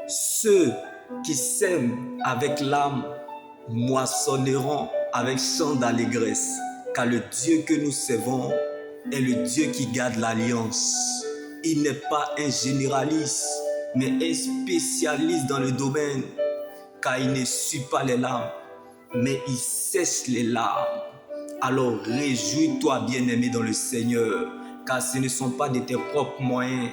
Ceux qui sèment avec l'âme moissonneront avec chant d'allégresse, car le Dieu que nous servons est le Dieu qui garde l'alliance. Il n'est pas un généraliste, mais un spécialiste dans le domaine, car il ne suit pas les larmes, mais il sèche les larmes. Alors réjouis-toi, bien-aimé dans le Seigneur, car ce ne sont pas de tes propres moyens,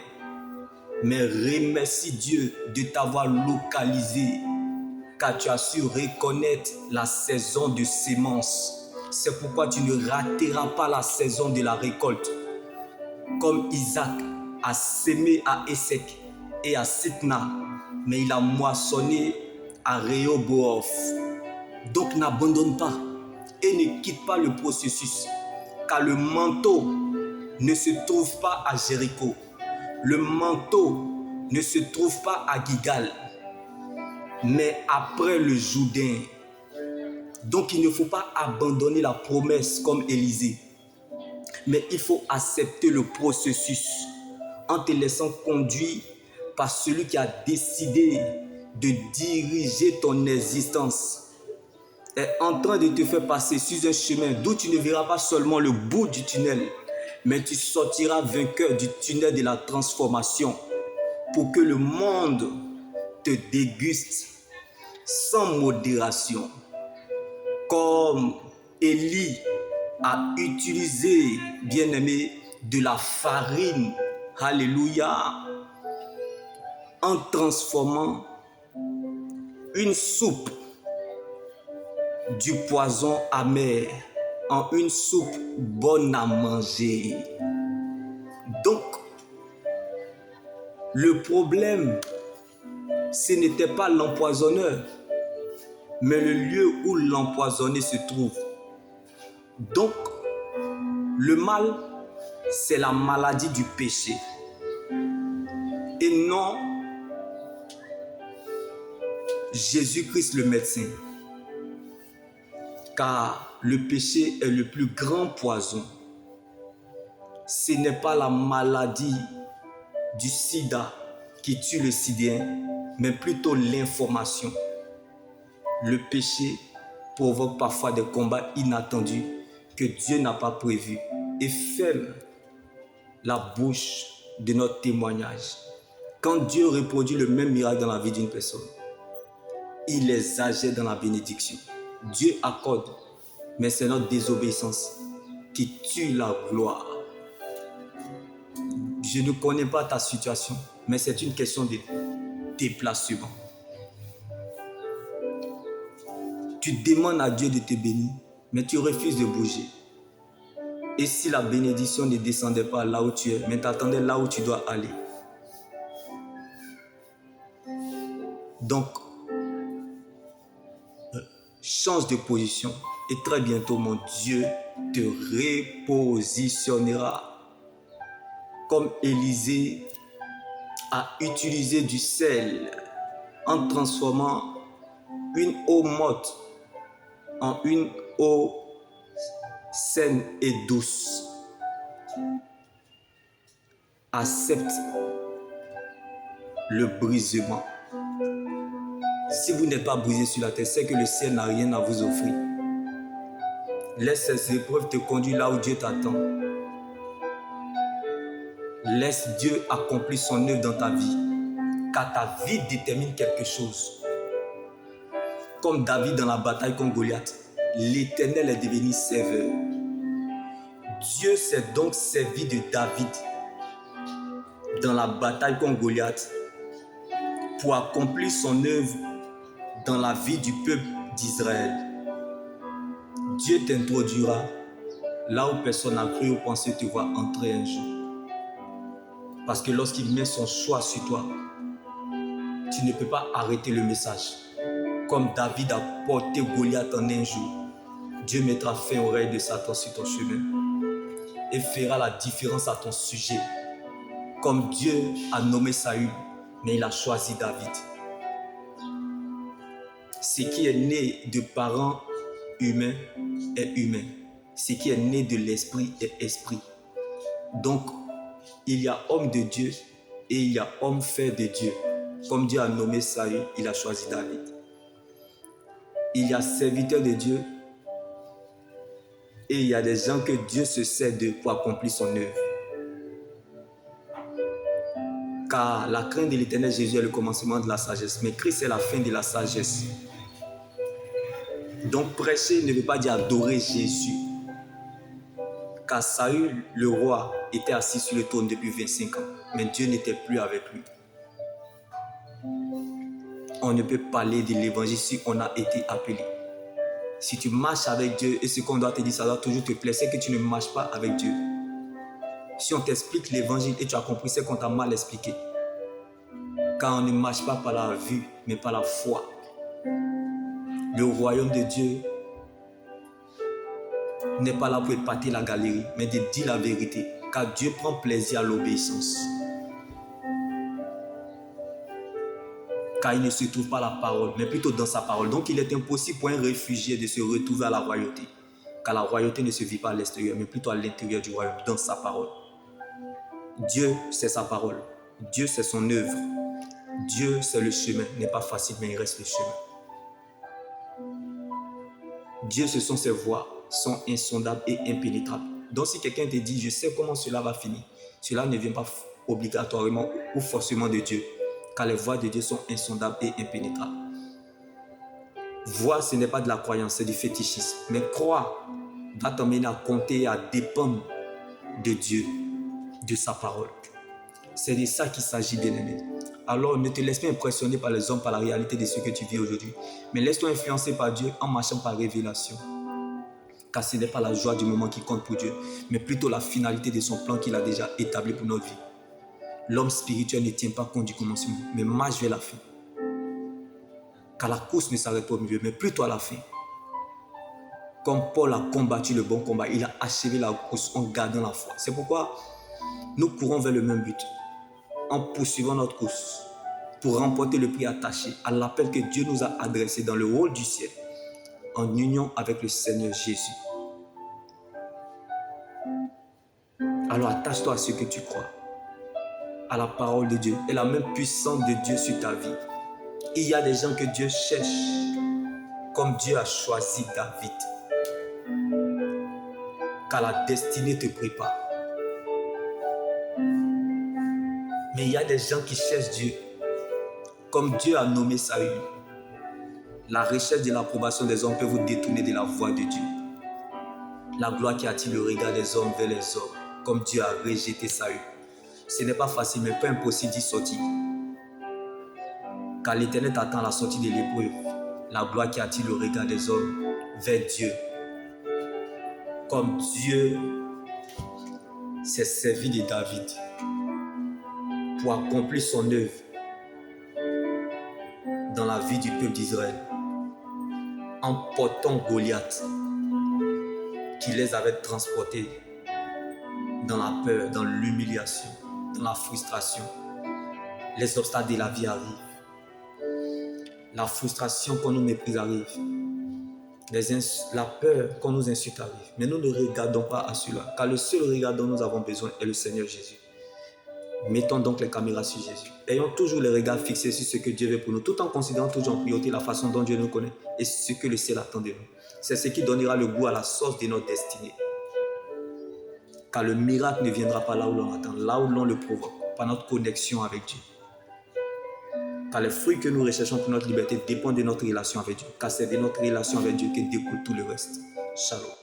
mais remercie Dieu de t'avoir localisé, car tu as su reconnaître la saison de sémence. C'est pourquoi tu ne rateras pas la saison de la récolte. Comme Isaac a sémé à Essek et à Sitna, mais il a moissonné à Rehoboth. Donc n'abandonne pas et ne quitte pas le processus, car le manteau ne se trouve pas à Jéricho. Le manteau ne se trouve pas à Gigal, mais après le Jourdain. Donc il ne faut pas abandonner la promesse comme Élisée, mais il faut accepter le processus en te laissant conduire par celui qui a décidé de diriger ton existence, est en train de te faire passer sur un chemin d'où tu ne verras pas seulement le bout du tunnel, mais tu sortiras vainqueur du tunnel de la transformation pour que le monde te déguste sans modération. Comme Élie a utilisé, bien-aimé, de la farine, alléluia, en transformant une soupe du poison amer en une soupe bonne à manger. Donc, le problème, ce n'était pas l'empoisonneur, mais le lieu où l'empoisonné se trouve. Donc, le mal, c'est la maladie du péché. Et non Jésus-Christ le médecin. Car le péché est le plus grand poison. Ce n'est pas la maladie du sida qui tue le sidéen, mais plutôt l'information. Le péché provoque parfois des combats inattendus que Dieu n'a pas prévus et ferme la bouche de notre témoignage. Quand Dieu reproduit le même miracle dans la vie d'une personne, il exagère dans la bénédiction. Dieu accorde, mais c'est notre désobéissance qui tue la gloire. Je ne connais pas ta situation, mais c'est une question de déplacement. Tu demandes à Dieu de te bénir, mais tu refuses de bouger. Et si la bénédiction ne descendait pas là où tu es, mais t'attendais là où tu dois aller. Donc, change de position et très bientôt mon Dieu te repositionnera. Comme Élisée a utilisé du sel en transformant une eau morte en une eau saine et douce. Accepte le brisement. Si vous n'êtes pas brisé sur la terre, c'est que le ciel n'a rien à vous offrir. Laisse ces épreuves te conduire là où Dieu t'attend. Laisse Dieu accomplir son œuvre dans ta vie, car ta vie détermine quelque chose. Comme David dans la bataille contre Goliath, l'Éternel est devenu serveur. Dieu s'est donc servi de David dans la bataille contre Goliath pour accomplir son œuvre dans la vie du peuple d'Israël. Dieu t'introduira là où personne n'a cru ou pensé te voir entrer un jour. Parce que lorsqu'il met son choix sur toi, tu ne peux pas arrêter le message. Comme David a porté Goliath en un jour, Dieu mettra fin aux règles de Satan sur ton chemin et fera la différence à ton sujet. Comme Dieu a nommé Saül, mais il a choisi David. Ce qui est né de parents humains est humain. Ce qui est né de l'esprit est esprit. Donc, il y a homme de Dieu et il y a homme fait de Dieu. Comme Dieu a nommé Saül, il a choisi David. Il y a serviteurs de Dieu et il y a des gens que Dieu se sert d'eux pour accomplir son œuvre. Car la crainte de l'Éternel Jésus est le commencement de la sagesse, mais Christ est la fin de la sagesse. Donc prêcher ne veut pas dire adorer Jésus. Car Saül, le roi, était assis sur le trône depuis 25 ans, mais Dieu n'était plus avec lui. On ne peut parler de l'évangile si on a été appelé. Si tu marches avec Dieu et ce qu'on doit te dire, ça doit toujours te plaire, c'est que tu ne marches pas avec Dieu. Si on t'explique l'évangile et tu as compris, c'est qu'on t'a mal expliqué. Car on ne marche pas par la vue, mais par la foi. Le royaume de Dieu n'est pas là pour épater la galerie, mais de dire la vérité. Car Dieu prend plaisir à l'obéissance. Car il ne se trouve pas la parole, mais plutôt dans sa parole. Donc il est impossible pour un réfugié de se retrouver à la royauté. Car la royauté ne se vit pas à l'extérieur, mais plutôt à l'intérieur du royaume, dans sa parole. Dieu, c'est sa parole. Dieu, c'est son œuvre. Dieu, c'est le chemin. N'est pas facile, mais il reste le chemin. Dieu, ce sont ses voies, sont insondables et impénétrables. Donc si quelqu'un te dit, je sais comment cela va finir, cela ne vient pas obligatoirement ou forcément de Dieu. Car les voies de Dieu sont insondables et impénétrables. Voir, ce n'est pas de la croyance, c'est du fétichisme. Mais croire va t'emmener à compter et à dépendre de Dieu, de sa parole. C'est de ça qu'il s'agit, bien-aimé. Alors ne te laisse pas impressionner par les hommes, par la réalité de ce que tu vis aujourd'hui. Mais laisse-toi influencer par Dieu en marchant par révélation. Car ce n'est pas la joie du moment qui compte pour Dieu, mais plutôt la finalité de son plan qu'il a déjà établi pour notre vie. L'homme spirituel ne tient pas compte du commencement, mais marche vers la fin. Car la course ne s'arrête pas au milieu, mais plutôt à la fin. Comme Paul a combattu le bon combat, il a achevé la course en gardant la foi. C'est pourquoi nous courons vers le même but, en poursuivant notre course, pour remporter le prix attaché à l'appel que Dieu nous a adressé dans le rôle du ciel, en union avec le Seigneur Jésus. Alors attache-toi à ce que tu crois, à la parole de Dieu et la même puissance de Dieu sur ta vie. Il y a des gens que Dieu cherche, comme Dieu a choisi David. Car la destinée te prépare. Mais il y a des gens qui cherchent Dieu, comme Dieu a nommé Saül. La recherche de l'approbation des hommes peut vous détourner de la voie de Dieu. La gloire qui attire le regard des hommes vers les hommes, comme Dieu a rejeté Saül. Ce n'est pas facile, mais pas impossible d'y sortir. Car l'Éternel t'attend à la sortie de l'épreuve. La gloire qui attire le regard des hommes vers Dieu. Comme Dieu s'est servi de David pour accomplir son œuvre dans la vie du peuple d'Israël, en portant Goliath, qui les avait transportés dans la peur, dans l'humiliation, dans la frustration. Les obstacles de la vie arrivent. La frustration qu'on nous méprise arrive. La peur qu'on nous insulte arrive. Mais nous ne regardons pas à cela, car le seul regard dont nous avons besoin est le Seigneur Jésus. Mettons donc les caméras sur Jésus. Ayons toujours les regards fixés sur ce que Dieu veut pour nous, tout en considérant toujours en priorité la façon dont Dieu nous connaît et ce que le ciel attend de nous. C'est ce qui donnera le goût à la sauce de notre destinée. Car le miracle ne viendra pas là où l'on attend, là où l'on le provoque, par notre connexion avec Dieu. Car les fruits que nous recherchons pour notre liberté dépendent de notre relation avec Dieu. Car c'est de notre relation avec Dieu que découle tout le reste. Shalom.